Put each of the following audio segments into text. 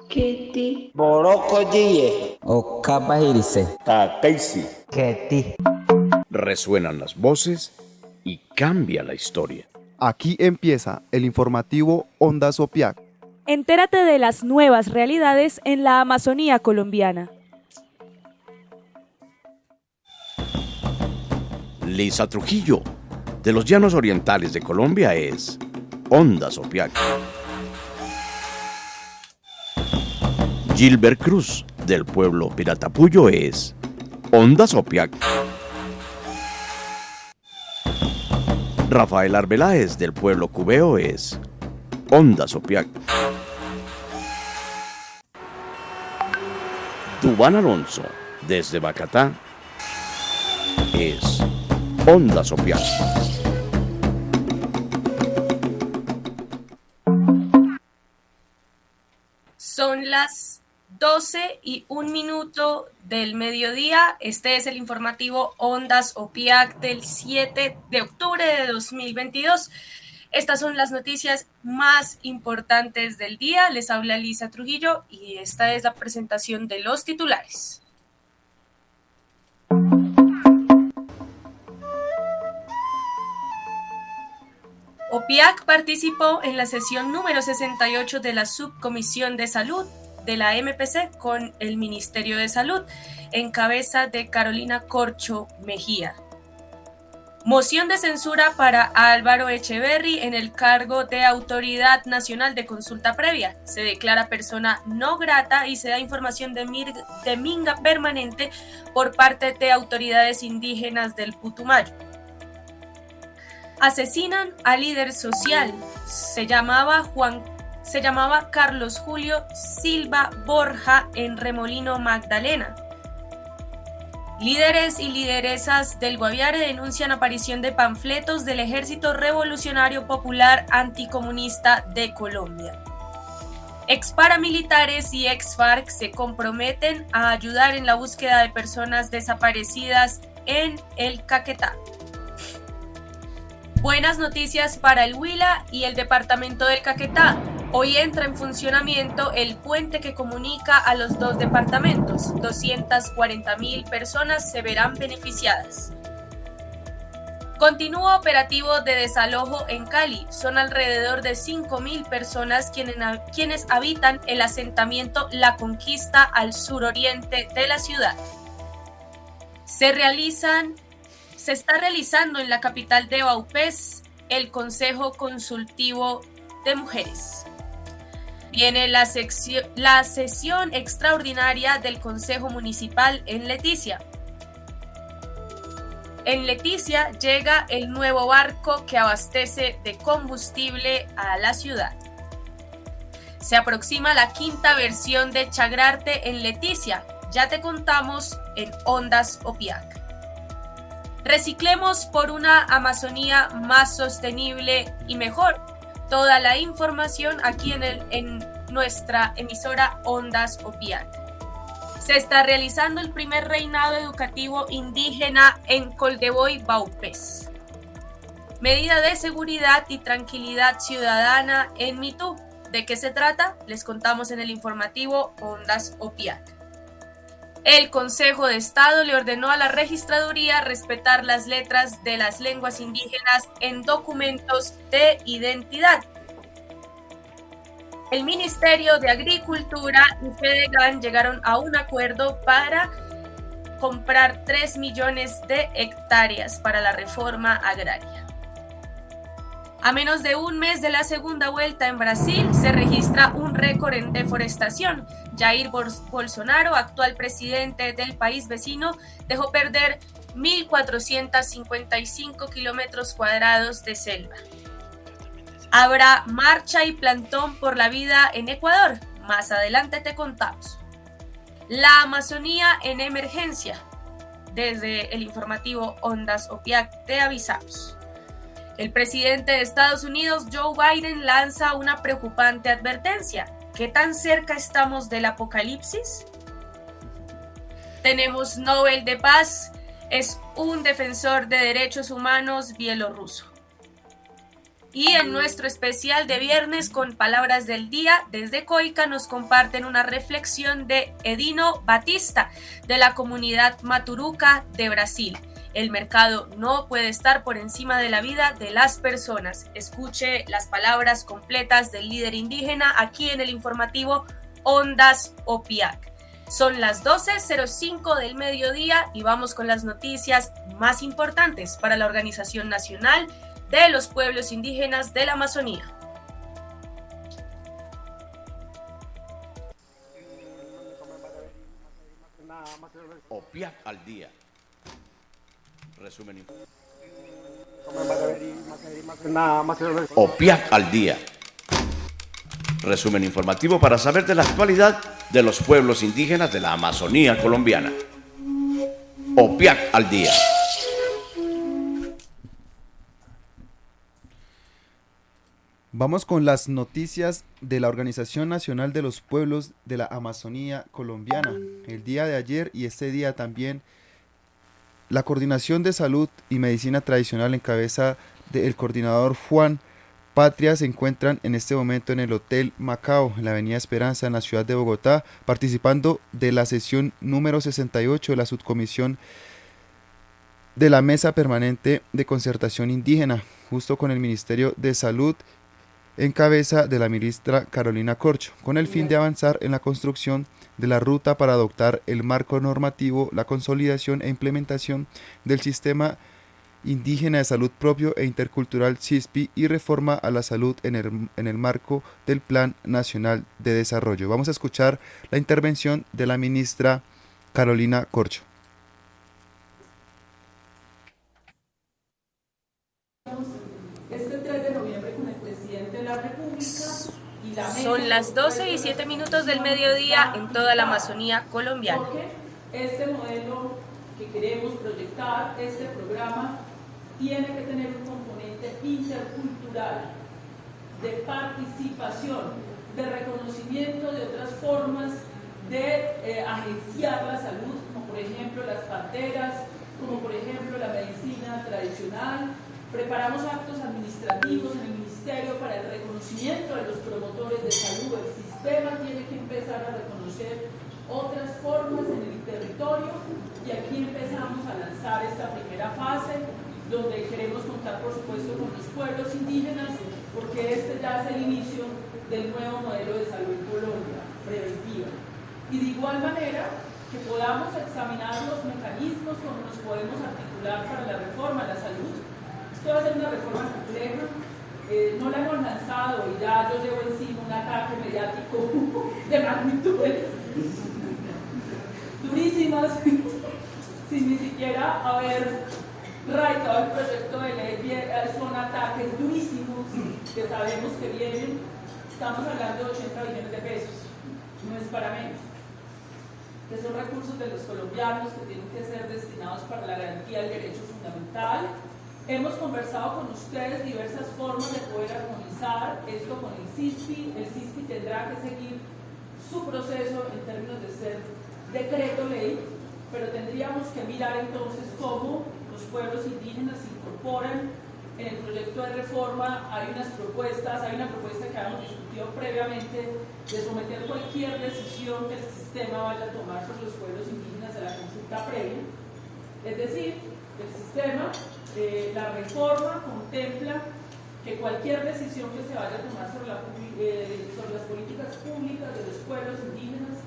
Keti. Borokoye. Okabahirise. Takaisi. Keti. Resuenan las voces y cambia la historia. Aquí empieza el informativo Ondas Opiac. Entérate de las nuevas realidades en la Amazonía colombiana. Lisa Trujillo, de los Llanos Orientales de Colombia, es Ondas Opiac. Gilbert Cruz, del pueblo Piratapuyo, es Ondas Opiac. Rafael Arbeláez, del pueblo Cubeo, es Ondas Opiac. Dubán Alonso, desde Bacatá, es Ondas Opiac. Son las 12:01 del mediodía. Este es el informativo Ondas Opiac del 7 de octubre de 2022. Estas son las noticias más importantes del día. Les habla Lisa Trujillo y esta es la presentación de los titulares. OPIAC participó en la sesión número 68 de la Subcomisión de Salud de la MPC con el Ministerio de Salud, en cabeza de Carolina Corcho Mejía. Moción de censura para Álvaro Echeverry en el cargo de Autoridad Nacional de Consulta Previa. Se declara persona no grata y se da información de minga permanente por parte de autoridades indígenas del Putumayo. Asesinan al líder social. Se llamaba Carlos Julio Silva Borja en Remolino, Magdalena. Líderes y lideresas del Guaviare denuncian aparición de panfletos del Ejército Revolucionario Popular Anticomunista de Colombia. Ex paramilitares y ex FARC se comprometen a ayudar en la búsqueda de personas desaparecidas en el Caquetá. Buenas noticias para el Huila y el departamento del Caquetá. Hoy entra en funcionamiento el puente que comunica a los dos departamentos. 240,000 personas se verán beneficiadas. Continúa operativo de desalojo en Cali. Son alrededor de 5,000 personas quienes habitan el asentamiento La Conquista al suroriente de la ciudad. Se está realizando en la capital de Vaupés el Consejo Consultivo de Mujeres. Viene la sesión extraordinaria del Consejo Municipal en Leticia. En Leticia llega el nuevo barco que abastece de combustible a la ciudad. Se aproxima la quinta versión de Chagrarte en Leticia. Ya te contamos en Ondas Opiac. Reciclemos por una Amazonía más sostenible y mejor. Toda la información aquí en nuestra emisora Ondas Opiac. Se está realizando el primer reinado educativo indígena en Coldeboy, Vaupés. Medida de seguridad y tranquilidad ciudadana en Mitú. ¿De qué se trata? Les contamos en el informativo Ondas Opiac. El Consejo de Estado le ordenó a la Registraduría respetar las letras de las lenguas indígenas en documentos de identidad. El Ministerio de Agricultura y Fedegan llegaron a un acuerdo para comprar 3 millones de hectáreas para la reforma agraria. A menos de un mes de la segunda vuelta en Brasil, se registra un récord en deforestación. Jair Bolsonaro, actual presidente del país vecino, dejó perder 1.455 kilómetros cuadrados de selva. Habrá marcha y plantón por la vida en Ecuador. Más adelante te contamos. La Amazonía en emergencia. Desde el informativo Ondas Opiac te avisamos. El presidente de Estados Unidos, Joe Biden, lanza una preocupante advertencia. ¿Qué tan cerca estamos del apocalipsis? Tenemos Nobel de Paz, es un defensor de derechos humanos bielorruso. Y en nuestro especial de viernes con Palabras del Día, desde Coica nos comparten una reflexión de Edino Batista, de la comunidad Maturuca de Brasil. El mercado no puede estar por encima de la vida de las personas. Escuche las palabras completas del líder indígena aquí en el informativo Ondas OPIAC. Son las 12:05 del mediodía y vamos con las noticias más importantes para la Organización Nacional de los Pueblos Indígenas de la Amazonía. OPIAC al día. Resumen. OPIAC al día. Resumen informativo para saber de la actualidad de los pueblos indígenas de la Amazonía colombiana. OPIAC al día. Vamos con las noticias de la Organización Nacional de los Pueblos de la Amazonía colombiana. El día de ayer y este día también, la Coordinación de Salud y Medicina Tradicional en cabeza del coordinador Juan Patria se encuentran en este momento en el Hotel Macao, en la Avenida Esperanza, en la ciudad de Bogotá, participando de la sesión número 68 de la subcomisión de la Mesa Permanente de Concertación Indígena, justo con el Ministerio de Salud en cabeza de la ministra Carolina Corcho, con el fin de avanzar en la construcción de la ruta para adoptar el marco normativo, la consolidación e implementación del sistema indígena de salud propio e intercultural SISPI y reforma a la salud en el marco del Plan Nacional de Desarrollo. Vamos a escuchar la intervención de la ministra Carolina Corcho. Este 3 de noviembre con el presidente de la República y la Son las 12:07 del mediodía en toda la Amazonía colombiana. Porque este modelo que queremos proyectar, este programa, tiene que tener un componente intercultural, de participación, de reconocimiento de otras formas de agenciar la salud, como por ejemplo las parteras, como por ejemplo la medicina tradicional. Preparamos actos administrativos en el Ministerio para el reconocimiento de los promotores de salud. El sistema tiene que empezar a reconocer otras formas en el territorio y aquí empezamos a lanzar esta primera fase donde queremos contar por supuesto con los pueblos indígenas porque este ya es el inicio del nuevo modelo de salud en Colombia, preventiva. Y de igual manera que podamos examinar los mecanismos como nos podemos articular para la reforma a la salud. Esto va a ser una reforma compleja, no la hemos lanzado y ya yo llevo encima un ataque mediático de magnitudes durísimas, sin ni siquiera haber radicado el proyecto de ley. Son ataques durísimos que sabemos que vienen. Estamos hablando de 80 billones de pesos, no es para menos, que son recursos de los colombianos que tienen que ser destinados para la garantía del derecho fundamental. Hemos conversado con ustedes diversas formas de poder armonizar esto con el SISPI. El SISPI tendrá que seguir su proceso en términos de ser decreto ley, pero tendríamos que mirar entonces cómo los pueblos indígenas se incorporan en el proyecto de reforma. Hay unas propuestas, hay una propuesta que habíamos discutido previamente de someter cualquier decisión que el sistema vaya a tomar sobre los pueblos indígenas a la consulta previa. Es decir, el sistema, la reforma contempla que cualquier decisión que se vaya a tomar sobre las políticas públicas de los pueblos indígenas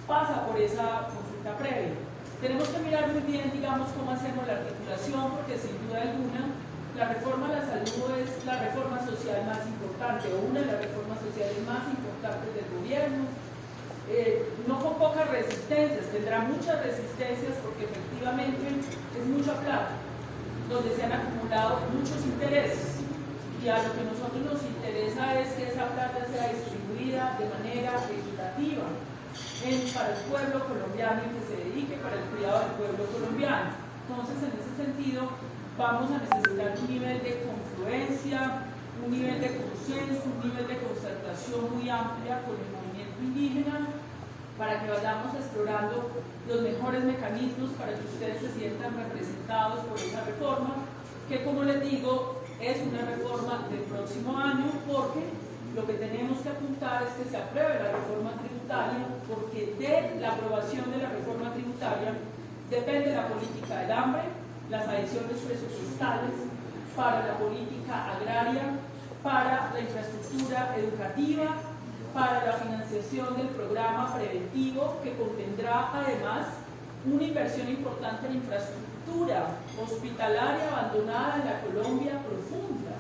pasa por esa consulta previa. Tenemos que mirar muy bien, digamos, cómo hacemos la articulación, porque sin duda alguna la reforma a la salud es la reforma social más importante, o una de las reformas sociales más importantes del gobierno. No con pocas resistencias, tendrá muchas resistencias porque efectivamente es mucha plata, donde se han acumulado muchos intereses, y a lo que a nosotros nos interesa es que esa plata sea distribuida de manera equitativa para el pueblo colombiano y que se dedique para el cuidado del pueblo colombiano. Entonces, en ese sentido, vamos a necesitar un nivel de confluencia, un nivel de consenso, un nivel de concertación muy amplia con el movimiento indígena para que vayamos explorando los mejores mecanismos para que ustedes se sientan representados por esa reforma, que como les digo, es una reforma del próximo año, porque lo que tenemos que apuntar es que se apruebe la reforma tributaria, porque de la aprobación de la reforma tributaria depende la política del hambre, las adiciones presupuestales para la política agraria, para la infraestructura educativa, para la financiación del programa preventivo, que contendrá además una inversión importante en infraestructura hospitalaria abandonada en la Colombia profunda,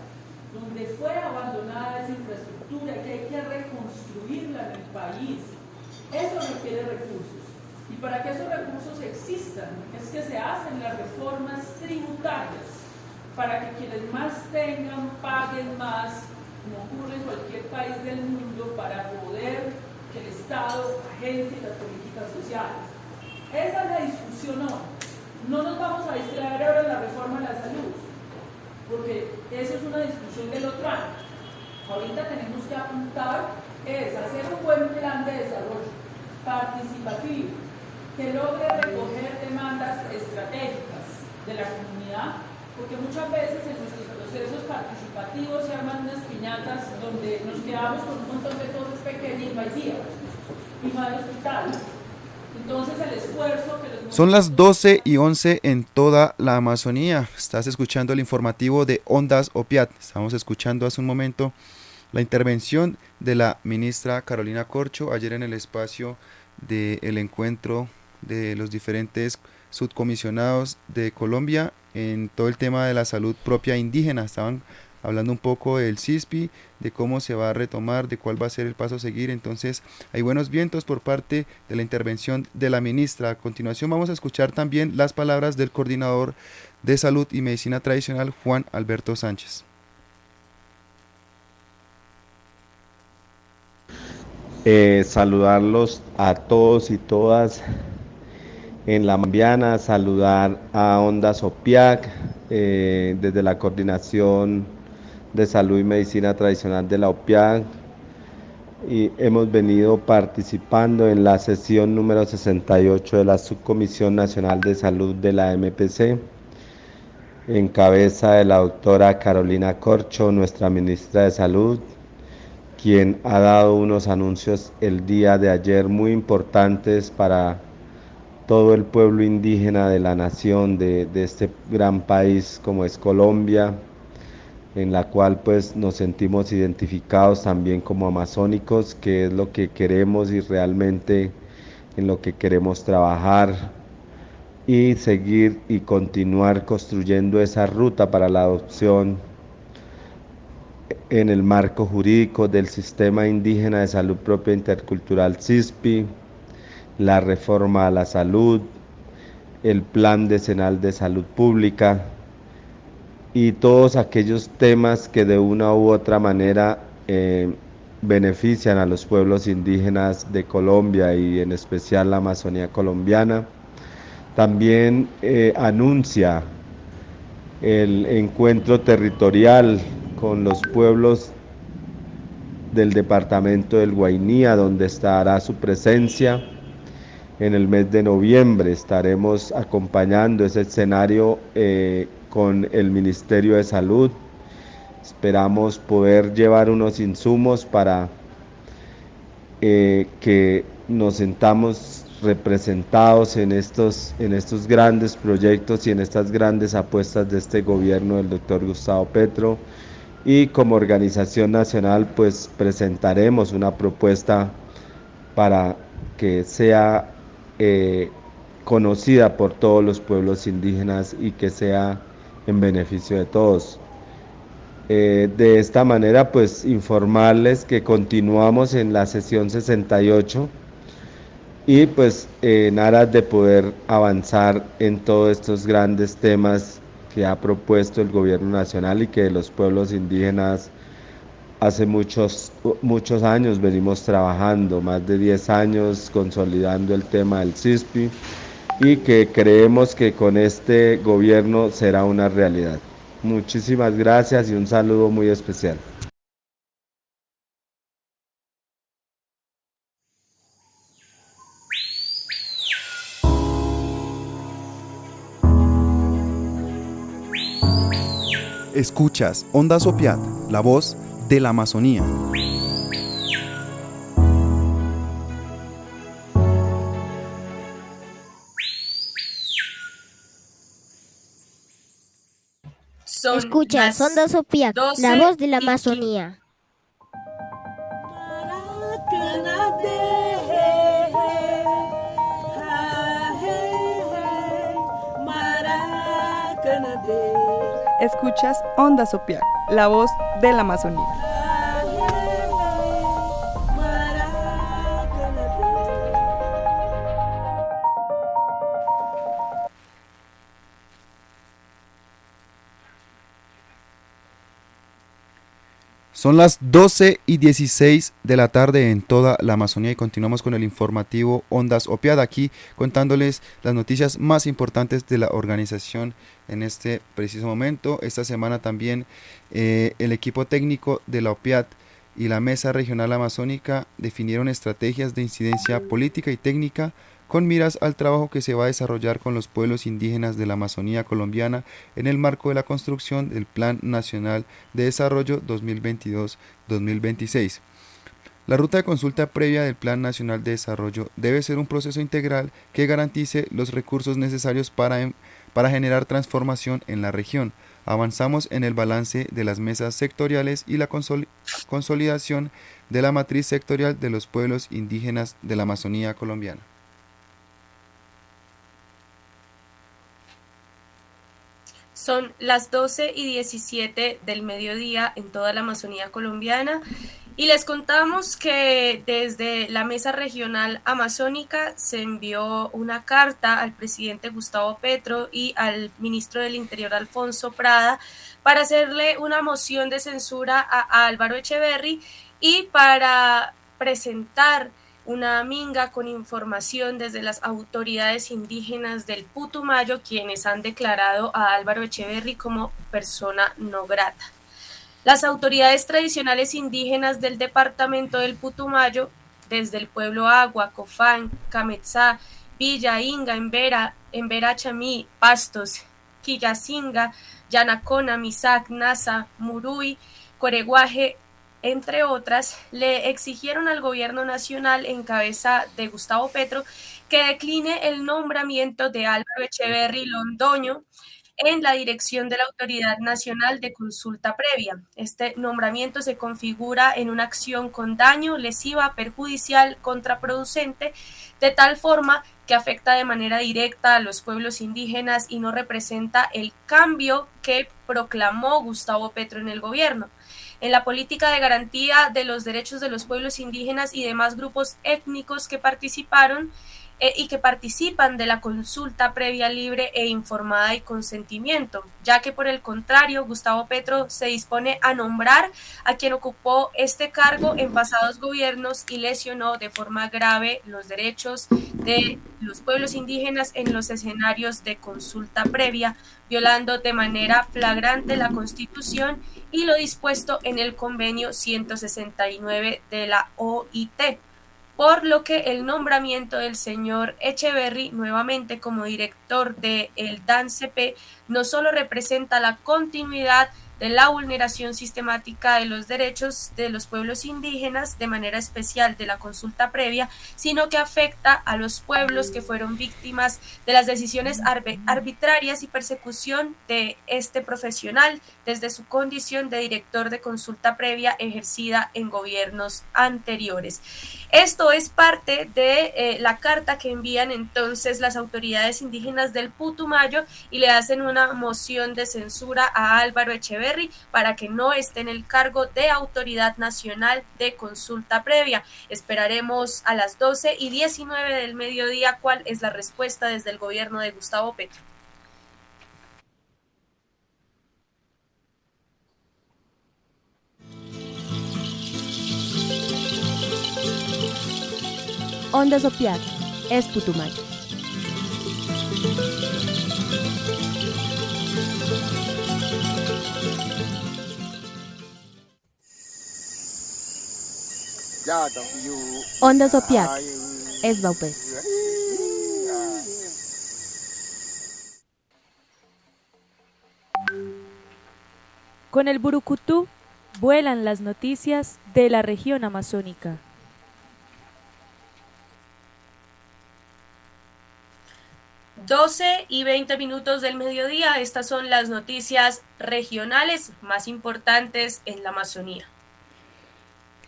donde fue abandonada esa infraestructura, que hay que reconstruirla en el país. Eso requiere recursos. Y para que esos recursos existan, es que se hacen las reformas tributarias, para que quienes más tengan paguen más, como ocurre en cualquier país del mundo, para poder que el Estado agencie las políticas sociales. Esa es la discusión hoy. No nos vamos a distraer ahora en la reforma de la salud, porque eso es una discusión del otro año. Ahorita tenemos que apuntar es hacer un buen plan de desarrollo participativo que logre recoger demandas estratégicas de la comunidad, porque muchas veces en nuestros procesos participativos se arman unas piñatas donde nos quedamos con un montón de cosas pequeñas y no hay vías, y no hay hospitales. Entonces el esfuerzo que los... Son las 12:11 en toda la Amazonía. Estás escuchando el informativo de Ondas Opiat. Estamos escuchando hace un momento la intervención de la ministra Carolina Corcho ayer en el espacio del encuentro de los diferentes subcomisionados de Colombia en todo el tema de la salud propia indígena. Estaban hablando un poco del CISPI, de cómo se va a retomar, de cuál va a ser el paso a seguir. Entonces hay buenos vientos por parte de la intervención de la ministra. A continuación vamos a escuchar también las palabras del coordinador de salud y medicina tradicional, Juan Alberto Sánchez. Saludarlos a todos y todas en la Mambiana, saludar a Ondas Opiac desde la Coordinación de Salud y Medicina Tradicional de la OPIAC, y hemos venido participando en la sesión número 68 de la Subcomisión Nacional de Salud de la MPC, en cabeza de la doctora Carolina Corcho, nuestra ministra de Salud, quien ha dado unos anuncios el día de ayer muy importantes para todo el pueblo indígena de la nación, de este gran país como es Colombia, en la cual pues nos sentimos identificados también como amazónicos, que es lo que queremos y realmente en lo que queremos trabajar y seguir y continuar construyendo esa ruta para la adopción en el marco jurídico del Sistema Indígena de Salud Propia Intercultural CISPI, la reforma a la salud, el Plan Decenal de Salud Pública y todos aquellos temas que de una u otra manera benefician a los pueblos indígenas de Colombia y en especial la Amazonía colombiana. También anuncia el encuentro territorial con los pueblos del departamento del Guainía, donde estará su presencia. En el mes de noviembre estaremos acompañando ese escenario con el Ministerio de Salud. Esperamos poder llevar unos insumos para que nos sintamos representados en estos grandes proyectos y en estas grandes apuestas de este gobierno del doctor Gustavo Petro. Y como organización nacional pues presentaremos una propuesta para que sea conocida por todos los pueblos indígenas y que sea en beneficio de todos. De esta manera pues informarles que continuamos en la sesión 68 y pues en aras de poder avanzar en todos estos grandes temas que ha propuesto el gobierno nacional y que los pueblos indígenas hace muchos años venimos trabajando, más de 10 años consolidando el tema del CISPI, y que creemos que con este gobierno será una realidad. Muchísimas gracias y un saludo muy especial. Escuchas Ondas Opiat, la voz de la Amazonía. Escuchas Ondas Opiat, la voz de la Amazonía. Escuchas Ondas Opiat, la voz de la Amazonía. Son las 12:16 de la tarde en toda la Amazonía y continuamos con el informativo Ondas Opiat, aquí contándoles las noticias más importantes de la organización en este preciso momento. Esta semana también el equipo técnico de la Opiat y la Mesa Regional Amazónica definieron estrategias de incidencia política y técnica con miras al trabajo que se va a desarrollar con los pueblos indígenas de la Amazonía colombiana en el marco de la construcción del Plan Nacional de Desarrollo 2022-2026. La ruta de consulta previa del Plan Nacional de Desarrollo debe ser un proceso integral que garantice los recursos necesarios para generar transformación en la región. Avanzamos en el balance de las mesas sectoriales y la consolidación de la matriz sectorial de los pueblos indígenas de la Amazonía colombiana. Son las 12:17 del mediodía en toda la Amazonía colombiana y les contamos que desde la Mesa Regional Amazónica se envió una carta al presidente Gustavo Petro y al ministro del Interior Alfonso Prada para hacerle una moción de censura a Álvaro Echeverry y para presentar una minga con información desde las autoridades indígenas del Putumayo, quienes han declarado a Álvaro Echeverry como persona no grata. Las autoridades tradicionales indígenas del departamento del Putumayo, desde el pueblo Agua, Cofán, Cametzá, Villa, Inga, Embera Chamí, Pastos, Quillacinga, Yanacona, Misac, Nasa, Muruy, Coreguaje, entre otras, le exigieron al gobierno nacional en cabeza de Gustavo Petro que decline el nombramiento de Álvaro Echeverry Londoño en la dirección de la Autoridad Nacional de Consulta Previa. Este nombramiento se configura en una acción con daño, lesiva, perjudicial, contraproducente, de tal forma que afecta de manera directa a los pueblos indígenas y no representa el cambio que proclamó Gustavo Petro en el gobierno. En la política de garantía de los derechos de los pueblos indígenas y demás grupos étnicos que participaron y que participan de la consulta previa, libre e informada y consentimiento, ya que por el contrario, Gustavo Petro se dispone a nombrar a quien ocupó este cargo en pasados gobiernos y lesionó de forma grave los derechos de los pueblos indígenas en los escenarios de consulta previa, violando de manera flagrante la Constitución y lo dispuesto en el convenio 169 de la OIT, por lo que el nombramiento del señor Echeverry nuevamente como director de el DANCP no solo representa la continuidad de la vulneración sistemática de los derechos de los pueblos indígenas, de manera especial de la consulta previa, sino que afecta a los pueblos que fueron víctimas de las decisiones arbitrarias y persecución de este profesional desde su condición de director de consulta previa ejercida en gobiernos anteriores. Esto es parte de la carta que envían entonces las autoridades indígenas del Putumayo y le hacen una moción de censura a Álvaro Echeverry para que no esté en el cargo de Autoridad Nacional de Consulta Previa. Esperaremos a las 12:19 del mediodía cuál es la respuesta desde el gobierno de Gustavo Petro. Ondas Opiat, es Putumayo. Ondas Opiat, es Baupés. Con el Burucutú vuelan las noticias de la región amazónica. 12:20 del mediodía, estas son las noticias regionales más importantes en la Amazonía.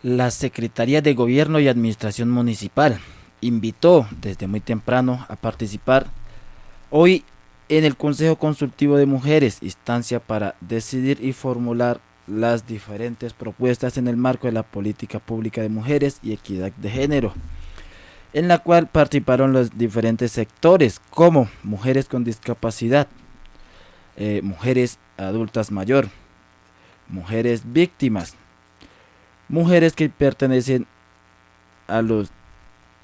La Secretaría de Gobierno y Administración Municipal invitó desde muy temprano a participar hoy en el Consejo Consultivo de Mujeres, instancia para decidir y formular las diferentes propuestas en el marco de la política pública de mujeres y equidad de género, en la cual participaron los diferentes sectores como mujeres con discapacidad, mujeres adultas mayor, mujeres víctimas, mujeres que pertenecen a los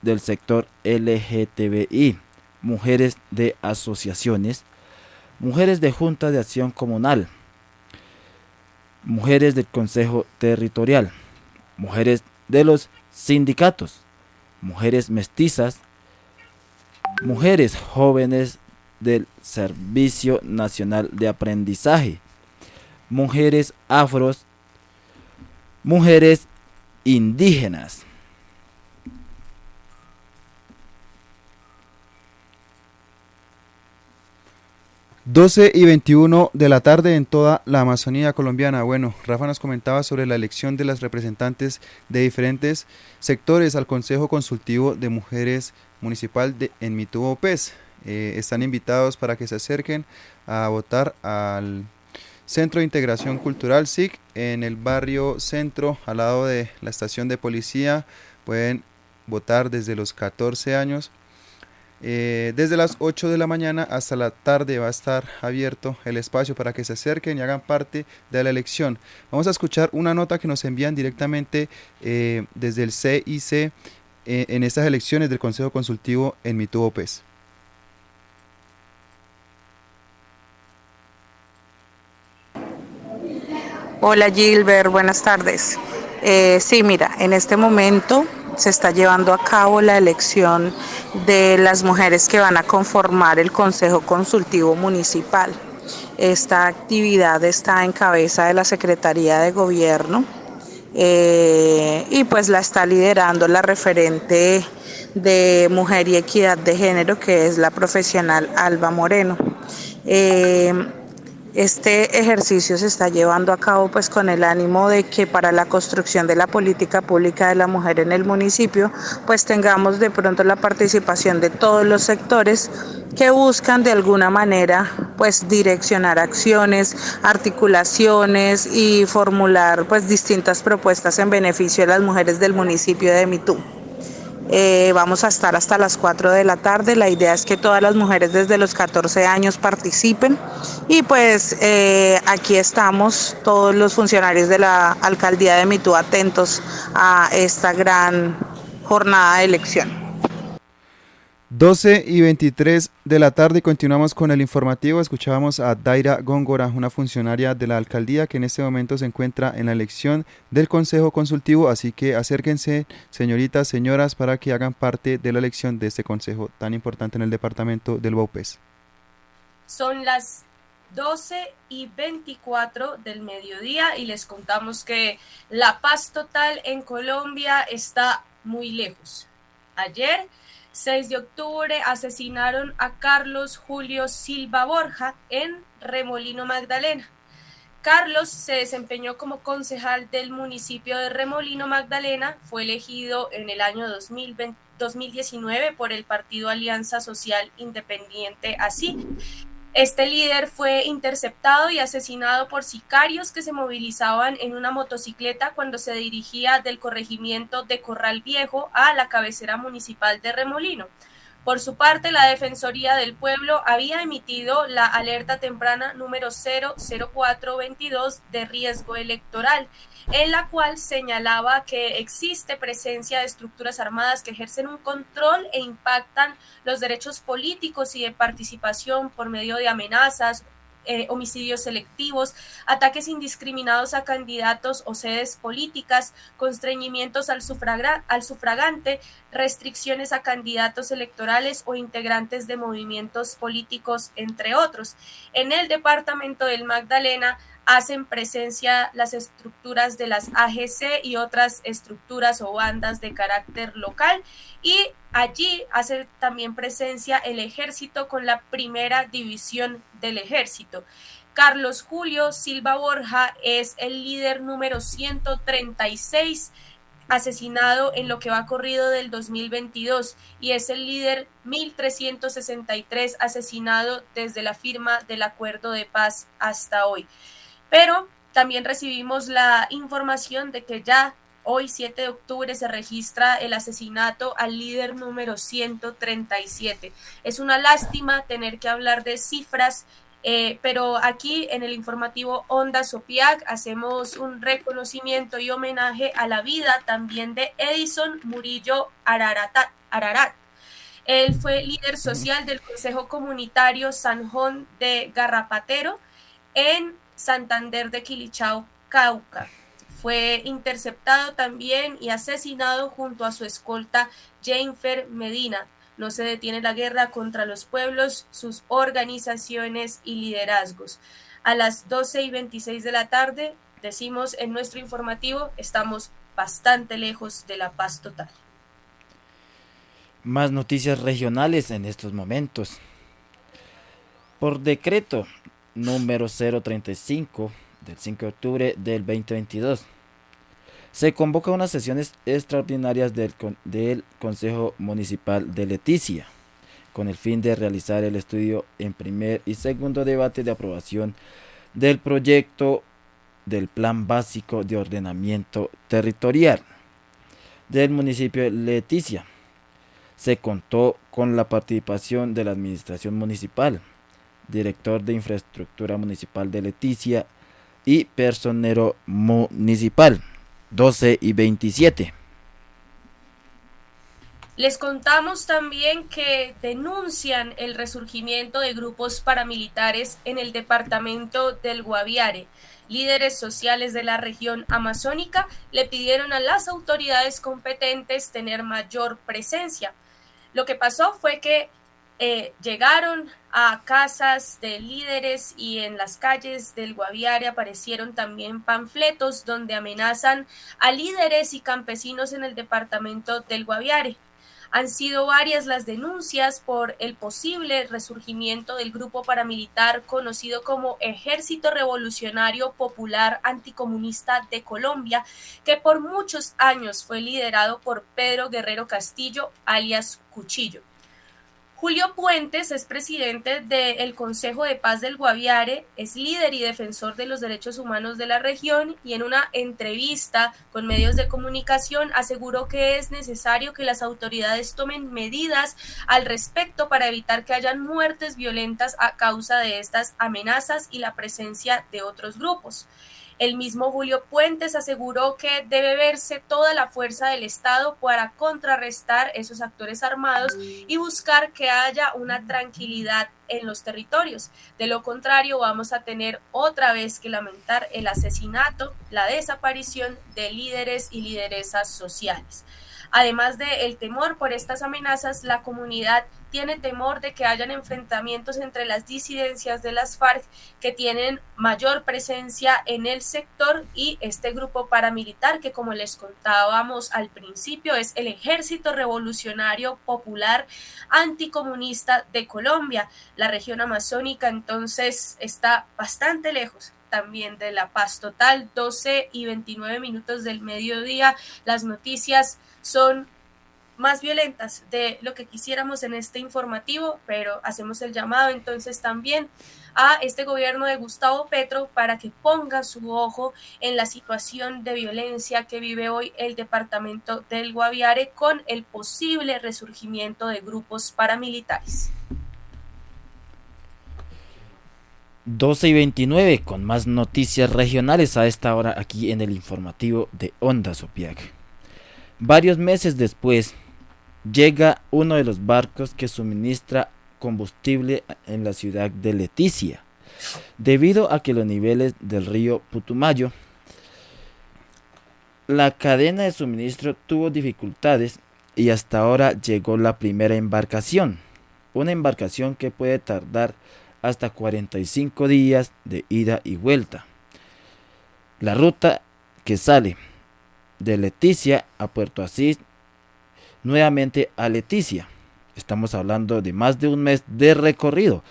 del sector LGTBI, mujeres de asociaciones, mujeres de Junta de Acción Comunal, mujeres del Consejo Territorial, mujeres de los sindicatos, mujeres mestizas, mujeres jóvenes del Servicio Nacional de Aprendizaje, mujeres afros, mujeres indígenas. (12:21 de la tarde en toda la Amazonía colombiana). Bueno, Rafa nos comentaba sobre la elección de las representantes de diferentes sectores al Consejo Consultivo de Mujeres Municipal en Mitú-Bopés. Están invitados para que se acerquen a votar al Centro de Integración Cultural SIC en el barrio Centro, al lado de la estación de policía. Pueden votar desde los 14 años. Desde las 8 de la mañana hasta la tarde va a estar abierto el espacio para que se acerquen y hagan parte de la elección. Vamos a escuchar una nota que nos envían directamente desde el CIC en estas elecciones del Consejo Consultivo en Mitú-Bopés. Hola Gilbert, buenas tardes. Sí, mira, en este momento se está llevando a cabo la elección de las mujeres que van a conformar el Consejo Consultivo Municipal. Esta actividad está en cabeza de la Secretaría de Gobierno y pues la está liderando la referente de Mujer y Equidad de Género, que es la profesional Alba Moreno. Este ejercicio se está llevando a cabo pues con el ánimo de que para la construcción de la política pública de la mujer en el municipio pues tengamos de pronto la participación de todos los sectores que buscan de alguna manera pues direccionar acciones, articulaciones y formular pues distintas propuestas en beneficio de las mujeres del municipio de Mitú. Vamos a estar hasta las 4 de la tarde. La idea es que todas las mujeres desde los 14 años participen y pues aquí estamos todos los funcionarios de la alcaldía de Mitú atentos a esta gran jornada de elección. 12:23 de la tarde y continuamos con el informativo. Escuchábamos a Daira Góngora, una funcionaria de la alcaldía que en este momento se encuentra en la elección del Consejo Consultivo, así que acérquense, señoritas, señoras, para que hagan parte de la elección de este consejo tan importante en el departamento del Bopés. Son las 12:24 del mediodía y les contamos que la paz total en Colombia está muy lejos. Ayer, 6 de octubre, asesinaron a Carlos Julio Silva Borja en Remolino, Magdalena. Carlos se desempeñó como concejal del municipio de Remolino, Magdalena, fue elegido en el año 2019 por el partido Alianza Social Independiente ASI. Este líder fue interceptado y asesinado por sicarios que se movilizaban en una motocicleta cuando se dirigía del corregimiento de Corral Viejo a la cabecera municipal de Remolino. Por su parte, la Defensoría del Pueblo había emitido la alerta temprana número 00422 de riesgo electoral, en la cual señalaba que existe presencia de estructuras armadas que ejercen un control e impactan los derechos políticos y de participación por medio de amenazas, homicidios selectivos, ataques indiscriminados a candidatos o sedes políticas, constreñimientos al sufragante, restricciones a candidatos electorales o integrantes de movimientos políticos, entre otros. En el departamento del Magdalena hacen presencia las estructuras de las AGC y otras estructuras o bandas de carácter local, y allí hace también presencia el ejército con la primera división del ejército. Carlos Julio Silva Borja es el líder número 136 asesinado en lo que va corrido del 2022 y es el líder 1363 asesinado desde la firma del acuerdo de paz hasta hoy. Pero también recibimos la información de que ya hoy, 7 de octubre, se registra el asesinato al líder número 137. Es una lástima tener que hablar de cifras, pero aquí en el informativo Ondas OPIAC hacemos un reconocimiento y homenaje a la vida también de Edison Murillo Ararat. Él fue líder social del Consejo Comunitario San Juan de Garrapatero en Santander de Quilichao, Cauca. Fue interceptado también y asesinado junto a su escolta Jennifer Medina. No se detiene la guerra contra los pueblos, sus organizaciones y liderazgos. A las 12:26 de la tarde, decimos en nuestro informativo, estamos bastante lejos de la paz total. Más noticias regionales en estos momentos. Por decreto número 035 del 5 de octubre del 2022, se convoca unas sesiones extraordinarias del Consejo Municipal de Leticia, con el fin de realizar el estudio en primer y segundo debate de aprobación del proyecto del Plan Básico de Ordenamiento Territorial del municipio de Leticia. Se contó con la participación de la Administración Municipal, director de Infraestructura Municipal de Leticia y personero municipal. 12:27. Les contamos también que denuncian el resurgimiento de grupos paramilitares en el departamento del Guaviare. Líderes sociales de la región amazónica le pidieron a las autoridades competentes tener mayor presencia. Lo que pasó fue que llegaron a casas de líderes y en las calles del Guaviare aparecieron también panfletos donde amenazan a líderes y campesinos en el departamento del Guaviare. Han sido varias las denuncias por el posible resurgimiento del grupo paramilitar conocido como Ejército Revolucionario Popular Anticomunista de Colombia, que por muchos años fue liderado por Pedro Guerrero Castillo, alias Cuchillo. Julio Puentes es presidente del Consejo de Paz del Guaviare, es líder y defensor de los derechos humanos de la región y en una entrevista con medios de comunicación aseguró que es necesario que las autoridades tomen medidas al respecto para evitar que hayan muertes violentas a causa de estas amenazas y la presencia de otros grupos. El mismo Julio Puentes aseguró que debe verse toda la fuerza del Estado para contrarrestar esos actores armados y buscar que haya una tranquilidad en los territorios. De lo contrario, vamos a tener otra vez que lamentar el asesinato, la desaparición de líderes y lideresas sociales. Además del temor por estas amenazas, la comunidad tiene temor de que hayan enfrentamientos entre las disidencias de las FARC que tienen mayor presencia en el sector y este grupo paramilitar que, como les contábamos al principio, es el Ejército Revolucionario Popular Anticomunista de Colombia. La región amazónica entonces está bastante lejos también de la paz total. 12:29 del mediodía, las noticias son más violentas de lo que quisiéramos en este informativo, pero hacemos el llamado entonces también a este gobierno de Gustavo Petro para que ponga su ojo en la situación de violencia que vive hoy el departamento del Guaviare con el posible resurgimiento de grupos paramilitares. 12:29 con más noticias regionales a esta hora aquí en el informativo de Ondas OPIAC. Varios meses después, llega uno de los barcos que suministra combustible en la ciudad de Leticia, debido a que los niveles del río Putumayo, la cadena de suministro tuvo dificultades y hasta ahora llegó la primera embarcación, una embarcación que puede tardar hasta 45 días de ida y vuelta, La ruta que sale de Leticia a Puerto Asís, nuevamente a Leticia. Estamos hablando de más de un mes de recorrido.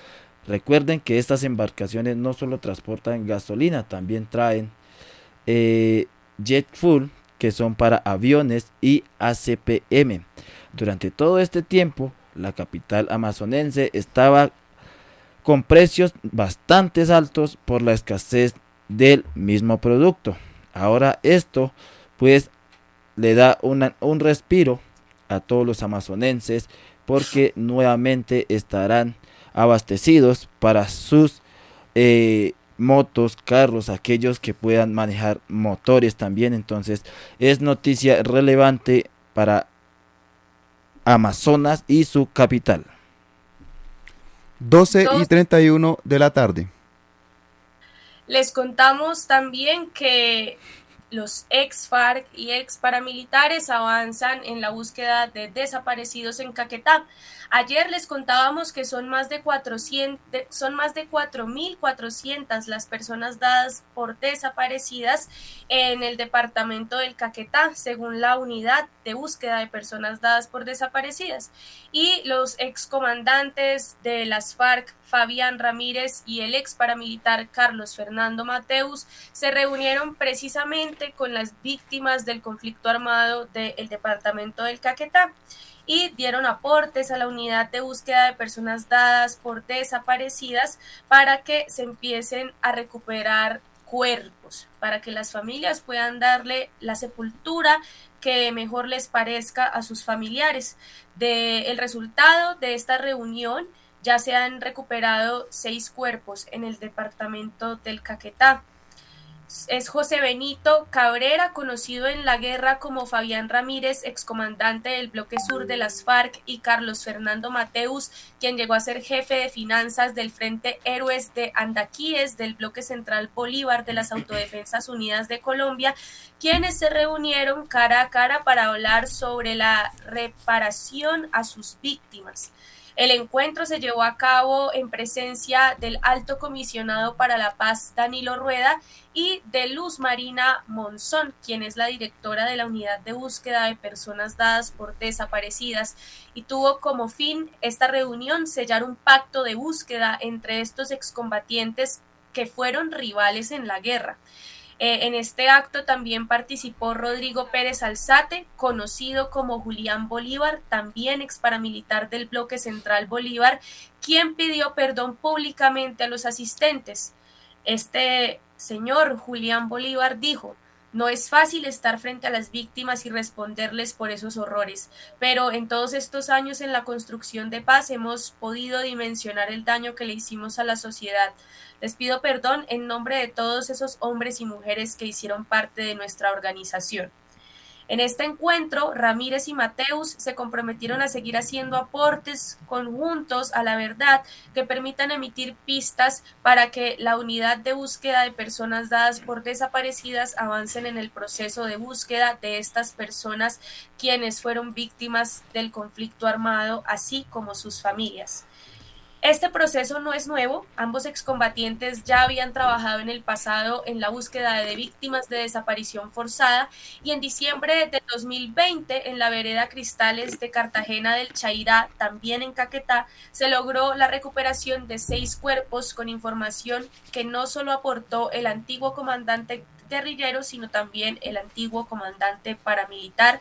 Recuerden que estas embarcaciones no solo transportan gasolina, también traen jet fuel, que son para aviones, y ACPM. Durante todo este tiempo, la capital amazonense estaba con precios bastante altos por la escasez del mismo producto. Ahora esto pues le da un respiro a todos los amazonenses, porque nuevamente estarán abastecidos para sus motos, carros, aquellos que puedan manejar motores también. Entonces es noticia relevante para Amazonas y su capital. 12:31 de la tarde. Les contamos también que los ex FARC y ex paramilitares avanzan en la búsqueda de desaparecidos en Caquetá. Ayer les contábamos que son más de 4.400 las personas dadas por desaparecidas en el departamento del Caquetá, según la unidad de búsqueda de personas dadas por desaparecidas. Y los excomandantes de las FARC, Fabián Ramírez, y el ex paramilitar Carlos Fernando Mateus se reunieron precisamente con las víctimas del conflicto armado del departamento del Caquetá y dieron aportes a la unidad de búsqueda de personas dadas por desaparecidas para que se empiecen a recuperar cuerpos, para que las familias puedan darle la sepultura que mejor les parezca a sus familiares. El resultado de esta reunión, ya se han recuperado 6 cuerpos en el departamento del Caquetá. Es José Benito Cabrera, conocido en la guerra como Fabián Ramírez, excomandante del bloque sur de las FARC, y Carlos Fernando Mateus, quien llegó a ser jefe de finanzas del Frente Héroes de Andaquíes del bloque central Bolívar de las Autodefensas Unidas de Colombia, quienes se reunieron cara a cara para hablar sobre la reparación a sus víctimas. El encuentro se llevó a cabo en presencia del Alto Comisionado para la Paz, Danilo Rueda, y de Luz Marina Monzón, quien es la directora de la Unidad de Búsqueda de Personas Dadas por Desaparecidas, y tuvo como fin esta reunión sellar un pacto de búsqueda entre estos excombatientes que fueron rivales en la guerra. En este acto también participó Rodrigo Pérez Alzate, conocido como Julián Bolívar, también ex paramilitar del bloque central Bolívar, quien pidió perdón públicamente a los asistentes. Este señor Julián Bolívar dijo: no es fácil estar frente a las víctimas y responderles por esos horrores, pero en todos estos años en la construcción de paz hemos podido dimensionar el daño que le hicimos a la sociedad. Les pido perdón en nombre de todos esos hombres y mujeres que hicieron parte de nuestra organización. En este encuentro, Ramírez y Mateus se comprometieron a seguir haciendo aportes conjuntos a la verdad que permitan emitir pistas para que la unidad de búsqueda de personas dadas por desaparecidas avancen en el proceso de búsqueda de estas personas quienes fueron víctimas del conflicto armado, así como sus familias. Este proceso no es nuevo, ambos excombatientes ya habían trabajado en el pasado en la búsqueda de víctimas de desaparición forzada, y en diciembre de 2020 en la vereda Cristales de Cartagena del Chairá, también en Caquetá, se logró la recuperación de 6 cuerpos con información que no solo aportó el antiguo comandante guerrillero, sino también el antiguo comandante paramilitar,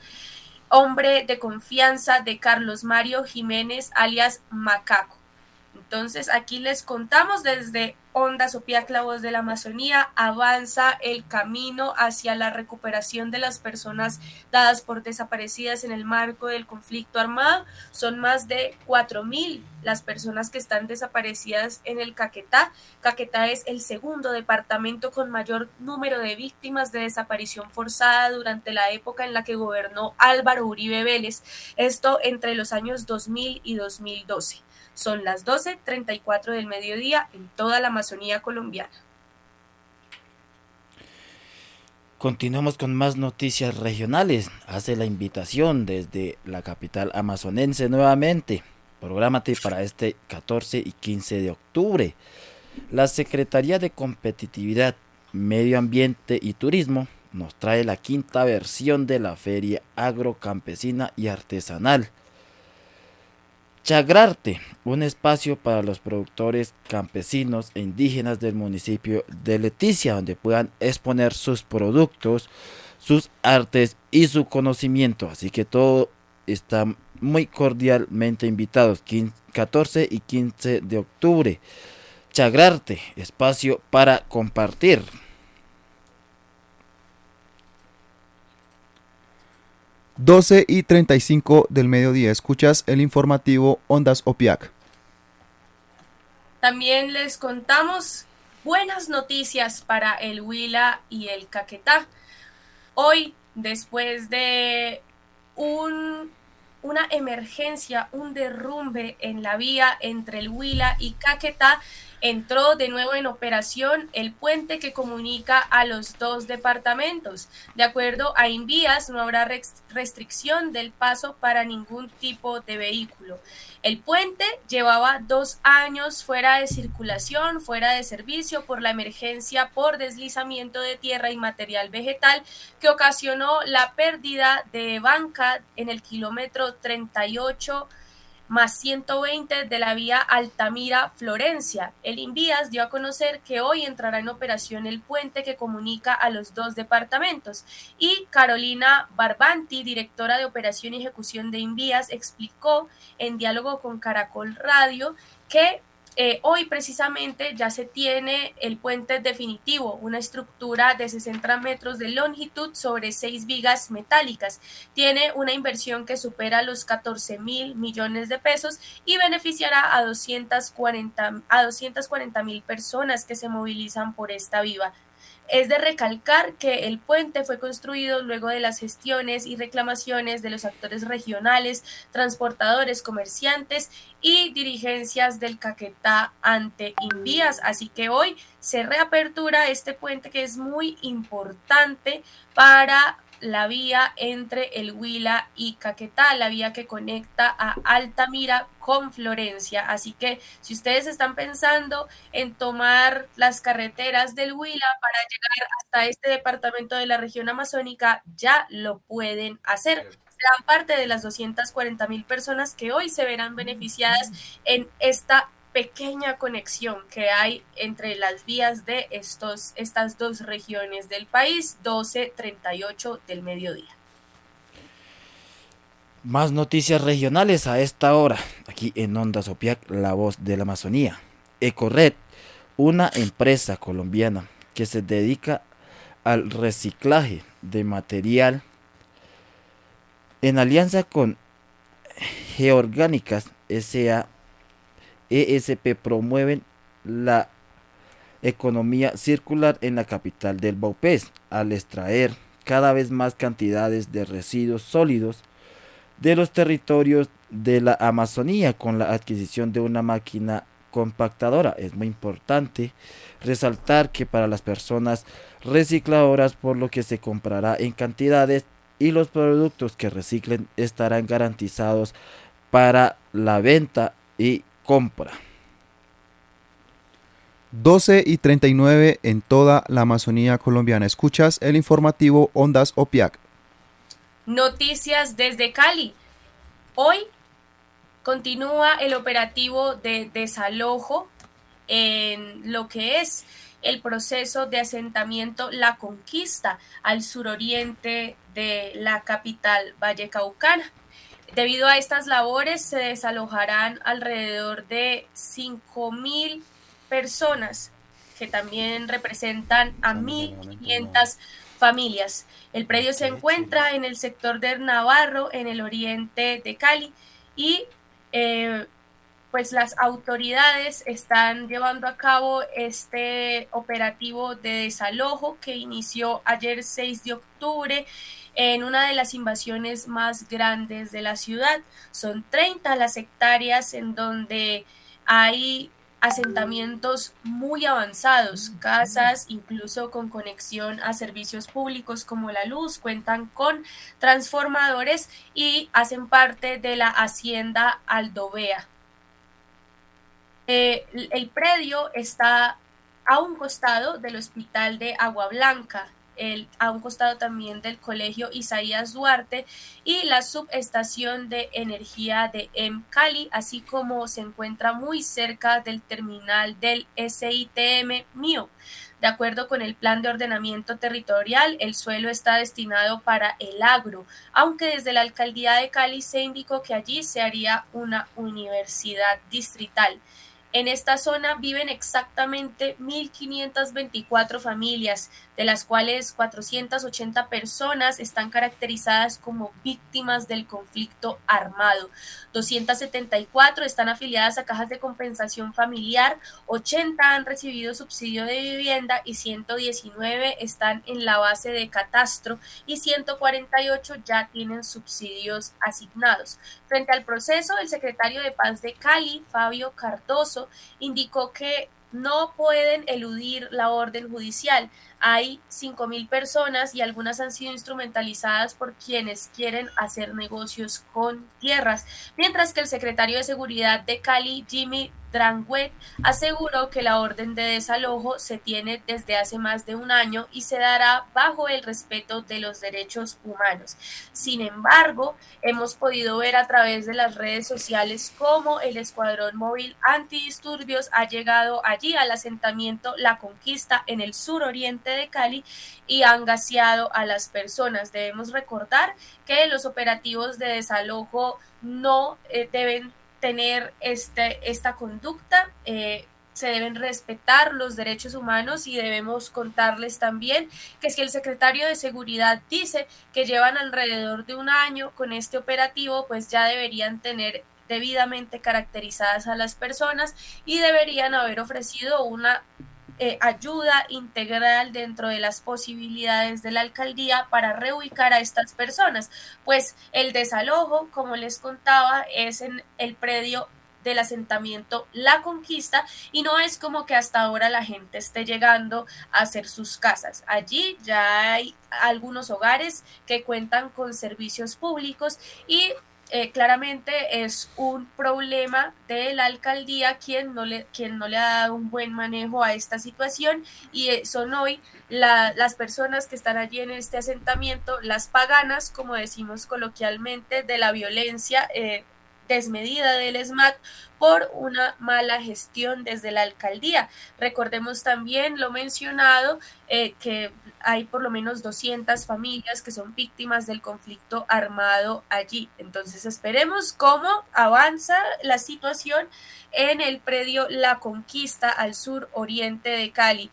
hombre de confianza de Carlos Mario Jiménez, alias Macaco. Entonces aquí les contamos desde Ondas Opiac, la voz de la Amazonía, avanza el camino hacia la recuperación de las personas dadas por desaparecidas en el marco del conflicto armado. Son más de 4.000 las personas que están desaparecidas en el Caquetá. Caquetá es el segundo departamento con mayor número de víctimas de desaparición forzada durante la época en la que gobernó Álvaro Uribe Vélez, esto entre los años 2000 y 2012. Son las 12:34 del mediodía en toda la Amazonía colombiana. Continuamos con más noticias regionales. Hace la invitación desde la capital amazonense nuevamente. Prográmate para este 14 y 15 de octubre. La Secretaría de Competitividad Medio Ambiente y Turismo nos trae la quinta versión de la Feria Agrocampesina y Artesanal. Chagrarte, un espacio para los productores campesinos e indígenas del municipio de Leticia, donde puedan exponer sus productos, sus artes y su conocimiento. Así que todo está muy cordialmente invitados, 14 y 15 de octubre. Chagrarte, espacio para compartir. 12:35 del mediodía. Escuchas el informativo Ondas Opiac. También les contamos buenas noticias para el Huila y el Caquetá. Hoy, después de una emergencia, un derrumbe en la vía entre el Huila y Caquetá, entró de nuevo en operación el puente que comunica a los dos departamentos. De acuerdo a Invías, no habrá restricción del paso para ningún tipo de vehículo. El puente llevaba 2 años fuera de circulación, fuera de servicio por la emergencia por deslizamiento de tierra y material vegetal que ocasionó la pérdida de banca en el kilómetro 38 más 120 de la vía Altamira-Florencia. El Invías dio a conocer que hoy entrará en operación el puente que comunica a los dos departamentos. Y Carolina Barbanti, directora de Operación y Ejecución de Invías, explicó en diálogo con Caracol Radio que hoy precisamente ya se tiene el puente definitivo, una estructura de 60 metros de longitud sobre 6 vigas metálicas. Tiene una inversión que supera los 14.000 millones de pesos y beneficiará a 240.000 personas que se movilizan por esta vía. Es de recalcar que el puente fue construido luego de las gestiones y reclamaciones de los actores regionales, transportadores, comerciantes y dirigencias del Caquetá ante Invías. Así que hoy se reapertura este puente que es muy importante para la vía entre el Huila y Caquetá, la vía que conecta a Altamira con Florencia. Así que si ustedes están pensando en tomar las carreteras del Huila para llegar hasta este departamento de la región amazónica, ya lo pueden hacer. Serán parte de las 240.000 personas que hoy se verán beneficiadas en esta pequeña conexión que hay entre las vías de estas dos regiones del país. 12:38 del mediodía. Más noticias regionales a esta hora, aquí en Ondas Opiac, la voz de la Amazonía. Ecored, una empresa colombiana que se dedica al reciclaje de material, en alianza con Georgánicas S.A., ESP, promueven la economía circular en la capital del Vaupés al extraer cada vez más cantidades de residuos sólidos de los territorios de la Amazonía con la adquisición de una máquina compactadora. Es muy importante resaltar que para las personas recicladoras, por lo que se comprará en cantidades y los productos que reciclen estarán garantizados para la venta y compra. 12:39 en toda la Amazonía colombiana. Escuchas el informativo Ondas Opiac. Noticias desde Cali. Hoy continúa el operativo de desalojo en lo que es el proceso de asentamiento La Conquista al suroriente de la capital vallecaucana. Debido a estas labores se desalojarán alrededor de 5.000 personas, que también representan a 1.500 familias. El predio se encuentra en el sector de Navarro, en el oriente de Cali, y pues las autoridades están llevando a cabo este operativo de desalojo que inició ayer 6 de octubre en una de las invasiones más grandes de la ciudad. Son 30 las hectáreas en donde hay asentamientos muy avanzados, casas incluso con conexión a servicios públicos como la luz, cuentan con transformadores y hacen parte de la hacienda Aldovea. El predio está a un costado del Hospital de Agua Blanca, a un costado también del Colegio Isaías Duarte y la subestación de energía de Cali, así como se encuentra muy cerca del terminal del SITM Mío. De acuerdo con el plan de ordenamiento territorial, el suelo está destinado para el agro, aunque desde la alcaldía de Cali se indicó que allí se haría una universidad distrital. En esta zona viven exactamente 1.524 familias, de las cuales 480 personas están caracterizadas como víctimas del conflicto armado. 274 están afiliadas a cajas de compensación familiar, 80 han recibido subsidio de vivienda y 119 están en la base de catastro y 148 ya tienen subsidios asignados. Frente al proceso, el secretario de Paz de Cali, Fabio Cardoso, indicó que no pueden eludir la orden judicial. Hay 5.000 personas y algunas han sido instrumentalizadas por quienes quieren hacer negocios con tierras, mientras que el secretario de Seguridad de Cali, Jimmy Dranguet, aseguró que la orden de desalojo se tiene desde hace más de un año y se dará bajo el respeto de los derechos humanos. Sin embargo, hemos podido ver a través de las redes sociales cómo el Escuadrón Móvil Antidisturbios ha llegado allí al asentamiento La Conquista en el suroriente de Cali y han gaseado a las personas. Debemos recordar que los operativos de desalojo no deben tener esta conducta, se deben respetar los derechos humanos y debemos contarles también que si el secretario de Seguridad dice que llevan alrededor de un año con este operativo, pues ya deberían tener debidamente caracterizadas a las personas y deberían haber ofrecido una ayuda integral dentro de las posibilidades de la alcaldía para reubicar a estas personas, pues el desalojo, como les contaba, es en el predio del asentamiento La Conquista y no es como que hasta ahora la gente esté llegando a hacer sus casas. Allí ya hay algunos hogares que cuentan con servicios públicos y claramente es un problema de la alcaldía quien no le ha dado un buen manejo a esta situación y son hoy las personas que están allí en este asentamiento, las paganas, como decimos coloquialmente, de la violencia desmedida del ESMAD por una mala gestión desde la alcaldía. Recordemos también lo mencionado, que hay por lo menos 200 familias que son víctimas del conflicto armado allí. Entonces esperemos cómo avanza la situación en el predio La Conquista al sur oriente de Cali.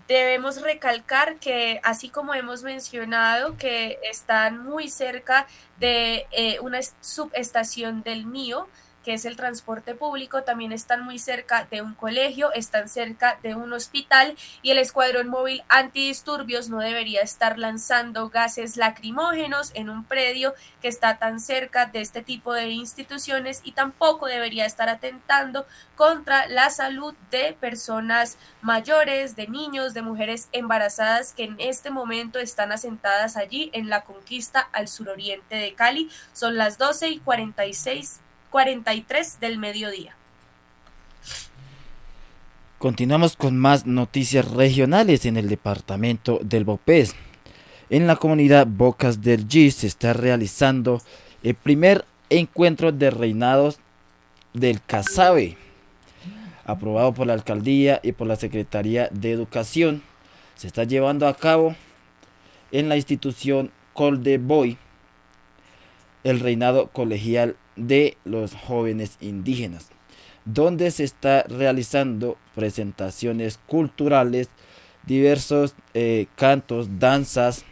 Debemos recalcar que así como hemos mencionado que están muy cerca de una subestación del Mío, que es el transporte público, también están muy cerca de un colegio, están cerca de un hospital y el Escuadrón Móvil Antidisturbios no debería estar lanzando gases lacrimógenos en un predio que está tan cerca de este tipo de instituciones y tampoco debería estar atentando contra la salud de personas mayores, de niños, de mujeres embarazadas que en este momento están asentadas allí en La Conquista al suroriente de Cali. Son las 12:43 del mediodía. Continuamos con más noticias regionales en el departamento del Bopés. En la comunidad Bocas del G se está realizando el primer encuentro de reinados del Casabe, aprobado por la alcaldía y por la Secretaría de Educación. Se está llevando a cabo en la institución Coldeboy el reinado colegial de los jóvenes indígenas, donde se está realizando presentaciones culturales, diversos cantos, danzas,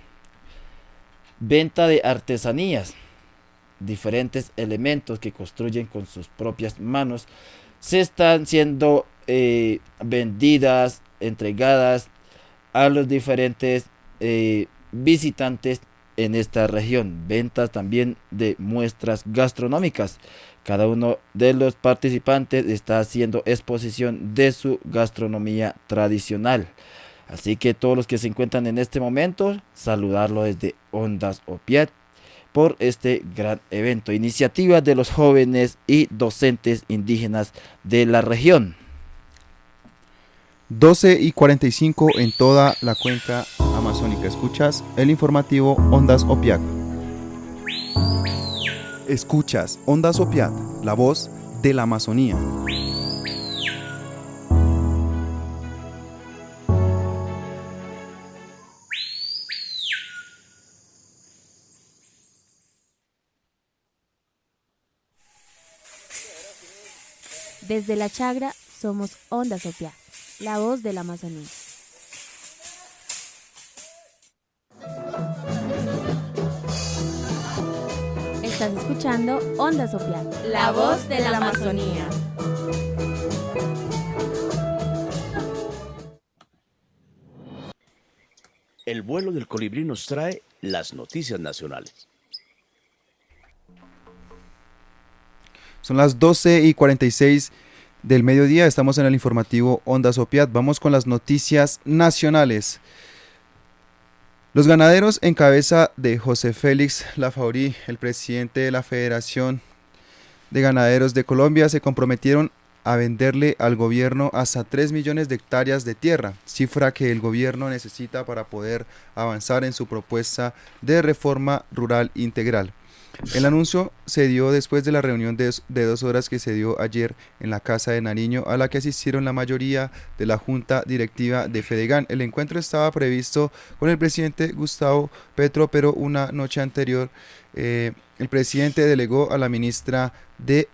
venta de artesanías, diferentes elementos que construyen con sus propias manos, se están siendo vendidas, entregadas a los diferentes visitantes en esta región. Ventas también de muestras gastronómicas. Cada uno de los participantes está haciendo exposición de su gastronomía tradicional. Así que todos los que se encuentran en este momento, saludarlo desde Ondas Opiat por este gran evento, iniciativa de los jóvenes y docentes indígenas de la región. 12:45 en toda la cuenca amazónica. Escuchas el informativo Ondas OPIAC. Escuchas Ondas OPIAC, la voz de la Amazonía. Desde La Chagra somos Ondas OPIAC, la voz de la Amazonía. Estás escuchando Ondas OPIAC, La voz de la Amazonía. El vuelo del colibrí nos trae las noticias nacionales. Son las 12:46 del mediodía, estamos en el informativo Ondas OPIAC. Vamos con las noticias nacionales. Los ganaderos en cabeza de José Félix Lafaurí, el presidente de la Federación de Ganaderos de Colombia, se comprometieron a venderle al gobierno hasta 3 millones de hectáreas de tierra, cifra que el gobierno necesita para poder avanzar en su propuesta de reforma rural integral. El anuncio se dio después de la reunión de 2 horas que se dio ayer en la Casa de Nariño, a la que asistieron la mayoría de la Junta Directiva de Fedegan. El encuentro estaba previsto con el presidente Gustavo Petro, pero una noche anterior el presidente delegó a la ministra de...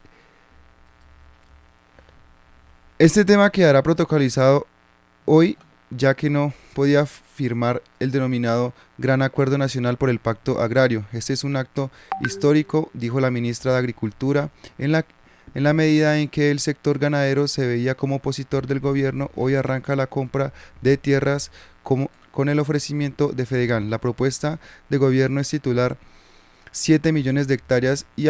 Este tema quedará protocolizado hoy, ya que no podía firmar el denominado Gran Acuerdo Nacional por el Pacto Agrario. Este es un acto histórico, dijo la ministra de Agricultura, en la medida en que el sector ganadero se veía como opositor del gobierno. Hoy arranca la compra de tierras con el ofrecimiento de Fedegan. La propuesta de gobierno es titular 7 millones de hectáreas y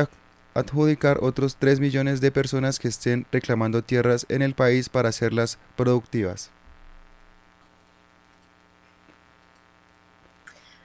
adjudicar otros 3 millones de personas que estén reclamando tierras en el país para hacerlas productivas.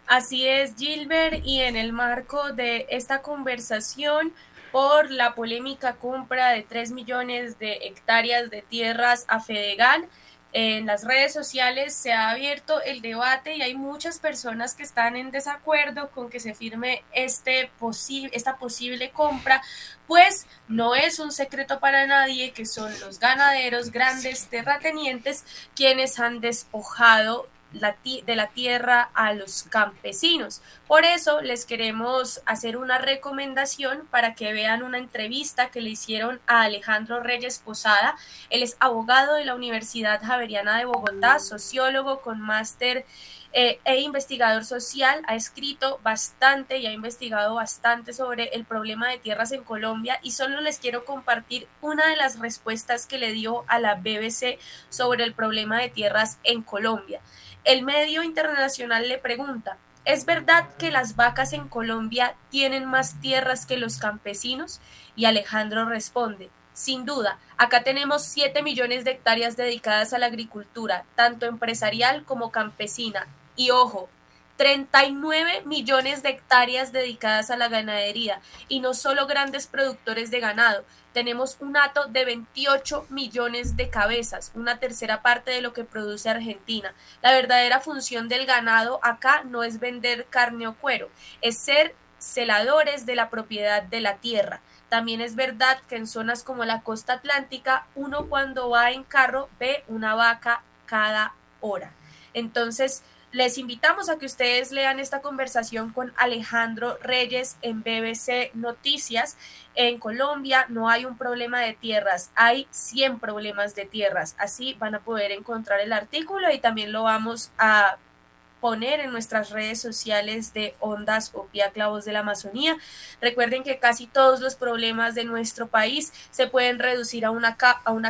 Así es, Gilbert, y en el marco de esta conversación por la polémica compra de 3 millones de hectáreas de tierras a Fedegan, en las redes sociales se ha abierto el debate y hay muchas personas que están en desacuerdo con que se firme esta posible compra, pues no es un secreto para nadie que son los ganaderos, grandes terratenientes, quienes han despojado de la tierra a los campesinos. Por eso les queremos hacer una recomendación para que vean una entrevista que le hicieron a Alejandro Reyes Posada. Él es abogado de la Universidad Javeriana de Bogotá, sociólogo con máster e investigador social. Ha escrito bastante y ha investigado bastante sobre el problema de tierras en Colombia, y solo les quiero compartir una de las respuestas que le dio a la BBC sobre el problema de tierras en Colombia. El medio internacional le pregunta: ¿es verdad que las vacas en Colombia tienen más tierras que los campesinos? Y Alejandro responde: sin duda, acá tenemos 7 millones de hectáreas dedicadas a la agricultura, tanto empresarial como campesina. Y ojo, 39 millones de hectáreas dedicadas a la ganadería, y no solo grandes productores de ganado. Tenemos un hato de 28 millones de cabezas, una tercera parte de lo que produce Argentina. La verdadera función del ganado acá no es vender carne o cuero, es ser celadores de la propiedad de la tierra. También es verdad que en zonas como la costa atlántica, uno cuando va en carro ve una vaca cada hora. Entonces, les invitamos a que ustedes lean esta conversación con Alejandro Reyes en BBC Noticias. En Colombia no hay un problema de tierras, hay 100 problemas de tierras. Así van a poder encontrar el artículo y también lo vamos a poner en nuestras redes sociales de Ondas OPIAC, la voz de la Amazonía. Recuerden que casi todos los problemas de nuestro país se pueden reducir a una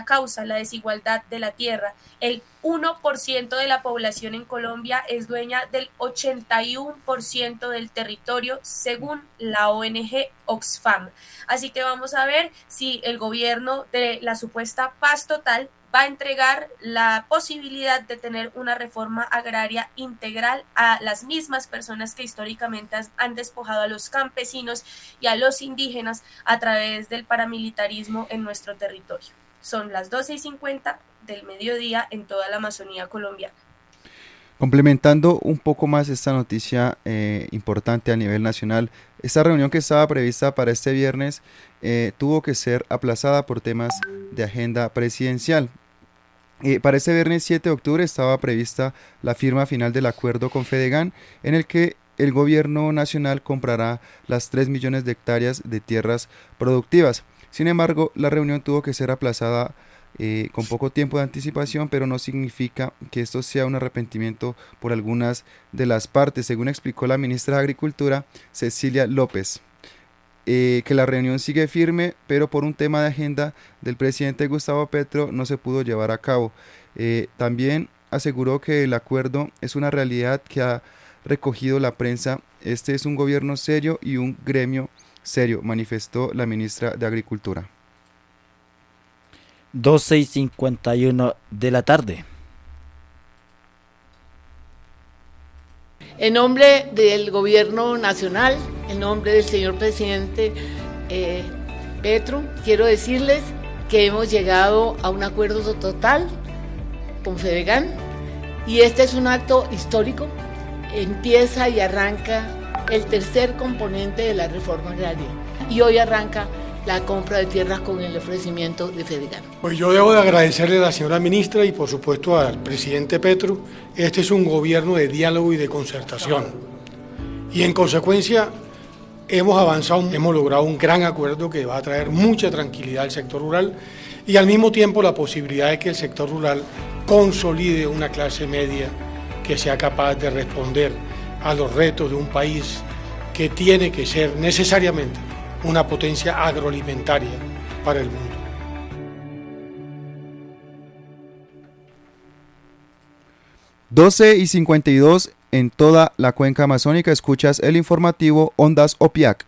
causa: la desigualdad de la tierra. El 1% de la población en Colombia es dueña del 81% del territorio, según la ONG Oxfam. Así que vamos a ver si el gobierno de la supuesta paz total va a entregar la posibilidad de tener una reforma agraria integral a las mismas personas que históricamente han despojado a los campesinos y a los indígenas a través del paramilitarismo en nuestro territorio. Son las 12:50 del mediodía en toda la Amazonía colombiana. Complementando un poco más esta noticia importante a nivel nacional, esta reunión que estaba prevista para este viernes tuvo que ser aplazada por temas de agenda presidencial. Para este viernes 7 de octubre estaba prevista la firma final del acuerdo con Fedegan, en el que el gobierno nacional comprará las 3 millones de hectáreas de tierras productivas. Sin embargo, la reunión tuvo que ser aplazada con poco tiempo de anticipación, pero no significa que esto sea un arrepentimiento por algunas de las partes, según explicó la ministra de Agricultura, Cecilia López, que la reunión sigue firme, pero por un tema de agenda del presidente Gustavo Petro no se pudo llevar a cabo. También aseguró que el acuerdo es una realidad que ha recogido la prensa. Este es un gobierno serio y un gremio serio, manifestó la ministra de Agricultura. 12:51 de la tarde. En nombre del gobierno nacional, en nombre del señor presidente Petro, quiero decirles que hemos llegado a un acuerdo total con Fedegan y este es un acto histórico. Empieza y arranca el tercer componente de la reforma agraria y hoy arranca la compra de tierras con el ofrecimiento de Fedegan. Pues yo debo de agradecerle a la señora ministra y por supuesto al presidente Petro. Este es un gobierno de diálogo y de concertación y en consecuencia hemos avanzado, hemos logrado un gran acuerdo que va a traer mucha tranquilidad al sector rural y al mismo tiempo la posibilidad de que el sector rural consolide una clase media que sea capaz de responder a los retos de un país que tiene que ser necesariamente una potencia agroalimentaria para el mundo. y 52 en toda la cuenca amazónica. Escuchas el informativo Ondas OPIAC.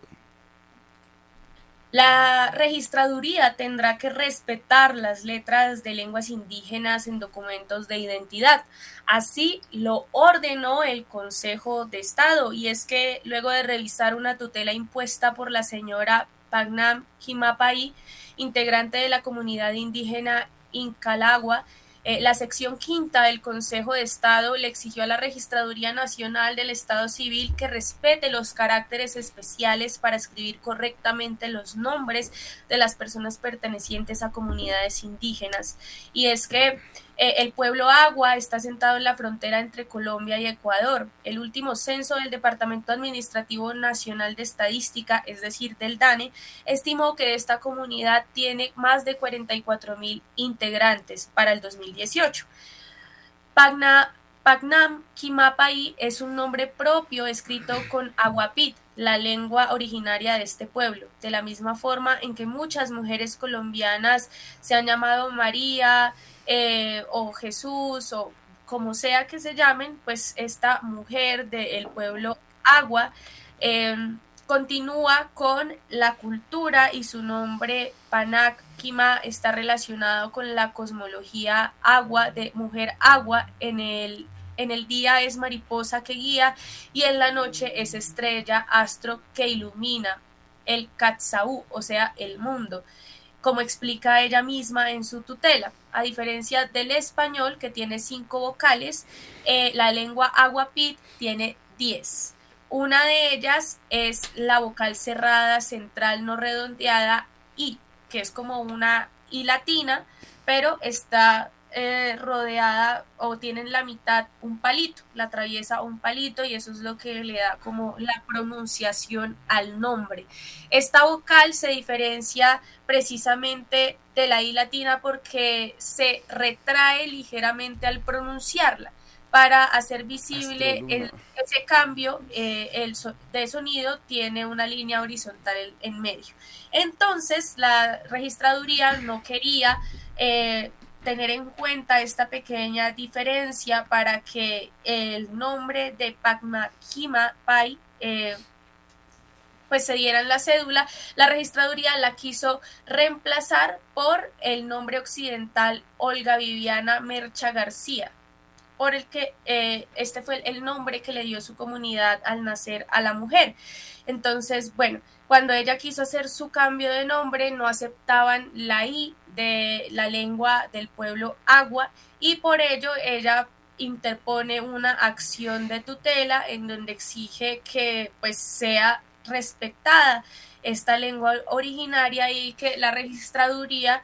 La registraduría tendrá que respetar las letras de lenguas indígenas en documentos de identidad. Así lo ordenó el Consejo de Estado, y es que luego de revisar una tutela impuesta por la señora Pagnam Quimapay, integrante de la comunidad indígena Incalagua, la sección quinta del Consejo de Estado le exigió a la Registraduría Nacional del Estado Civil que respete los caracteres especiales para escribir correctamente los nombres de las personas pertenecientes a comunidades indígenas. Y es que el pueblo Agua está sentado en la frontera entre Colombia y Ecuador. El último censo del Departamento Administrativo Nacional de Estadística, es decir, del DANE, estimó que esta comunidad tiene más de 44,000 integrantes para el 2018. Pagnam Quimapay es un nombre propio escrito con aguapit, la lengua originaria de este pueblo, de la misma forma en que muchas mujeres colombianas se han llamado María, o Jesús, o como sea que se llamen, pues esta mujer del pueblo Agua continúa con la cultura y su nombre Panak Quima está relacionado con la cosmología agua, de mujer agua. En el día es mariposa que guía y en la noche es estrella, astro que ilumina, el Katsaú, o sea, el mundo, como explica ella misma en su tutela. A diferencia del español, que tiene 5 vocales, la lengua aguapit tiene 10. Una de ellas es la vocal cerrada central no redondeada I, que es como una I latina, pero está rodeada o tiene en la mitad un palito, la atraviesa un palito y eso es lo que le da como la pronunciación al nombre. Esta vocal se diferencia precisamente de la I latina porque se retrae ligeramente al pronunciarla para hacer visible ese cambio. De sonido tiene una línea horizontal en medio. Entonces la registraduría no quería tener en cuenta esta pequeña diferencia para que el nombre de Pagnam Quimapay pues se diera en la cédula. La registraduría la quiso reemplazar por el nombre occidental Olga Viviana Mercha García. por el que este fue el nombre que le dio su comunidad al nacer a la mujer. Entonces, bueno, cuando ella quiso hacer su cambio de nombre, no aceptaban la I de la lengua del pueblo Agua, y por ello ella interpone una acción de tutela en donde exige que pues sea respetada esta lengua originaria y que la registraduría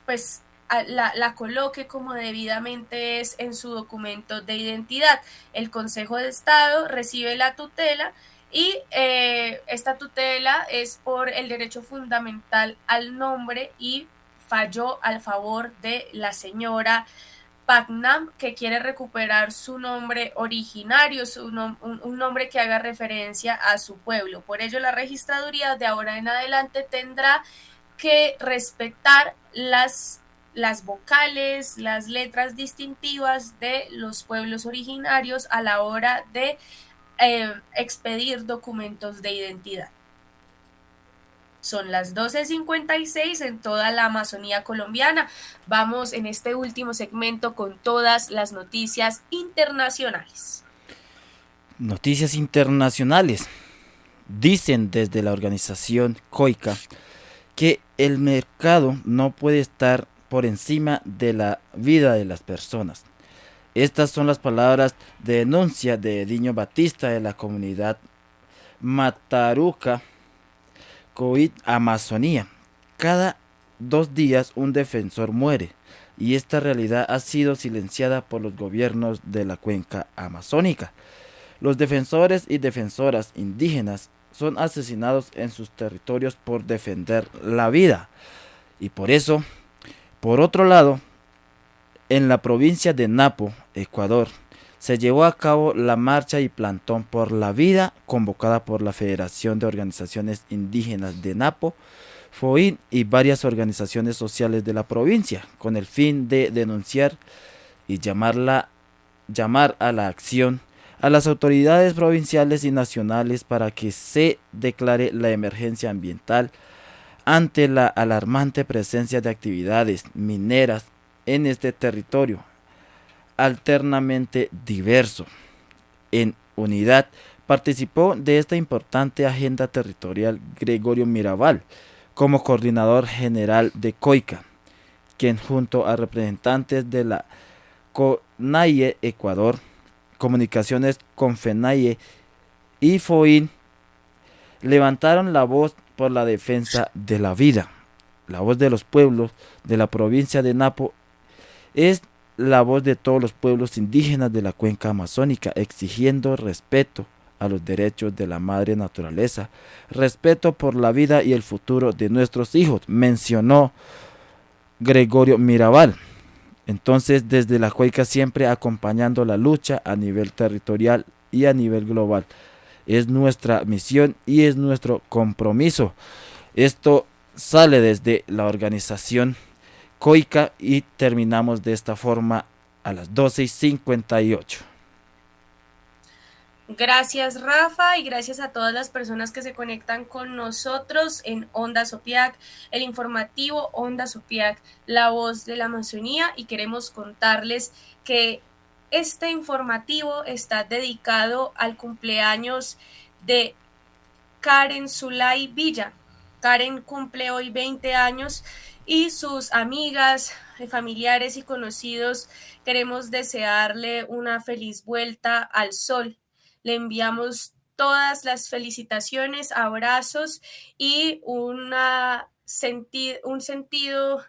pues la coloque como debidamente es en su documento de identidad. El Consejo de Estado recibe la tutela y esta tutela es por el derecho fundamental al nombre y falló al favor de la señora Putnam, que quiere recuperar su nombre originario, un nombre que haga referencia a su pueblo. Por ello, la registraduría de ahora en adelante tendrá que respetar las vocales, las letras distintivas de los pueblos originarios a la hora de expedir documentos de identidad. Son las 12:56 en toda la Amazonía colombiana. Vamos en este último segmento con todas las noticias internacionales. Noticias internacionales. Dicen desde la organización COICA que el mercado no puede estar por encima de la vida de las personas. Estas son las palabras de denuncia de Ediño Batista de la comunidad Mataruca, Coit, Amazonía. Cada 2 días un defensor muere, y esta realidad ha sido silenciada por los gobiernos de la cuenca amazónica. Los defensores y defensoras indígenas son asesinados en sus territorios por defender la vida. Y por eso, por otro lado, en la provincia de Napo, Ecuador, se llevó a cabo la marcha y plantón por la vida convocada por la Federación de Organizaciones Indígenas de Napo, FOIN y varias organizaciones sociales de la provincia, con el fin de denunciar y llamar a la acción a las autoridades provinciales y nacionales para que se declare la emergencia ambiental ante la alarmante presencia de actividades mineras en este territorio alternamente diverso. En unidad participó de esta importante agenda territorial Gregorio Mirabal como coordinador general de COICA, quien junto a representantes de la CONAIE Ecuador, Comunicaciones Confenaie y FOIN levantaron la voz por la defensa de la vida. La voz de los pueblos de la provincia de Napo es la voz de todos los pueblos indígenas de la cuenca amazónica, exigiendo respeto a los derechos de la madre naturaleza, respeto por la vida y el futuro de nuestros hijos, mencionó Gregorio Mirabal. Entonces, desde la COICA siempre acompañando la lucha a nivel territorial y a nivel global. Es nuestra misión y es nuestro compromiso. Esto sale desde la organización COICA y terminamos de esta forma a las 12:58. Gracias, Rafa, y gracias a todas las personas que se conectan con nosotros en Onda Sopiac, el informativo Onda Sopiac, la voz de la Amazonía, y queremos contarles que este informativo está dedicado al cumpleaños de Karen Zulay Villa. Karen cumple hoy 20 años y sus amigas, familiares y conocidos queremos desearle una feliz vuelta al sol. Le enviamos todas las felicitaciones, abrazos y un sentido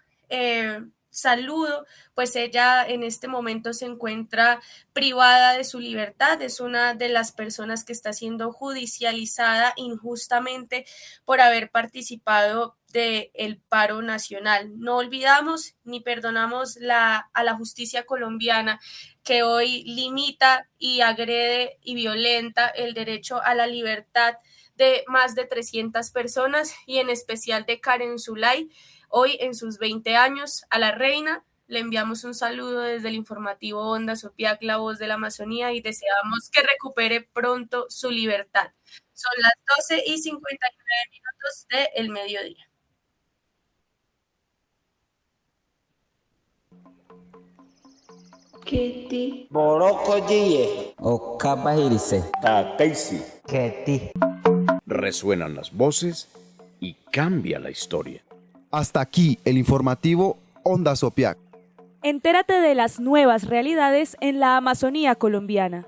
saludo, pues ella en este momento se encuentra privada de su libertad, es una de las personas que está siendo judicializada injustamente por haber participado del paro nacional. No olvidamos ni perdonamos a la justicia colombiana, que hoy limita y agrede y violenta el derecho a la libertad de más de 300 personas y en especial de Karen Zulay. Hoy en sus 20 años, a la reina le enviamos un saludo desde el informativo Onda Sopiac, la voz de la Amazonía, y deseamos que recupere pronto su libertad. Son las 12:59 del mediodía. Keti. Borokoye. Okabahirise. Takaisi. Keti. Resuenan las voces y cambia la historia. Hasta aquí el informativo Ondas Sopiac. Entérate de las nuevas realidades en la Amazonía colombiana.